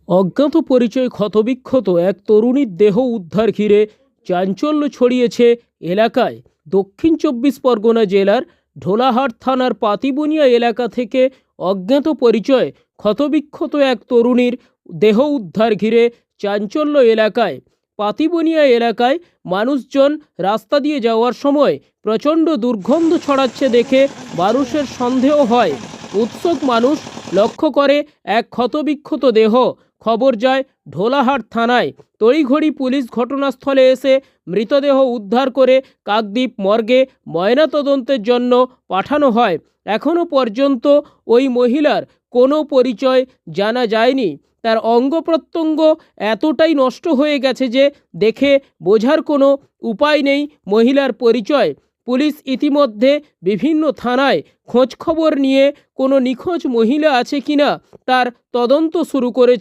অজ্ঞাত পরিচয় ক্ষতবিক্ষত এক তরুণীর দেহ উদ্ধার ঘিরে চাঞ্চল্য ছড়িয়েছে এলাকায়। দক্ষিণ চব্বিশ পরগনা জেলার ঢোলাহাট থানার পাতিবুনিয়া এলাকা থেকে অজ্ঞাত পরিচয় ক্ষতবিক্ষত এক তরুণীর দেহ উদ্ধার ঘিরে চাঞ্চল্য এলাকায়। পাতিবুনিয়া এলাকায় মানুষজন রাস্তা দিয়ে যাওয়ার সময় প্রচণ্ড দুর্গন্ধ ছড়াচ্ছে দেখে মানুষের সন্দেহ হয়। উৎসুক মানুষ লক্ষ্য করে এক ক্ষতবিক্ষত দেহ। খবর যায় ঢোলাহাট থানায়। তড়িঘড়ি পুলিশ ঘটনাস্থলে এসে মৃতদেহ উদ্ধার করে কাকদ্বীপ মর্গে ময়নাতদন্তের জন্য পাঠানো হয়। এখনও পর্যন্ত ওই মহিলার কোনো পরিচয় জানা যায়নি। তার অঙ্গ প্রত্যঙ্গ এতটাই নষ্ট হয়ে গেছে যে দেখে বোঝার কোনো উপায় নেই মহিলার পরিচয়। পুলিশ ইতিমধ্যে বিভিন্ন থানায় খোঁজখবর নিয়ে কোনো নিখোঁজ মহিলা আছে কিনা তার তদন্ত শুরু করেছে।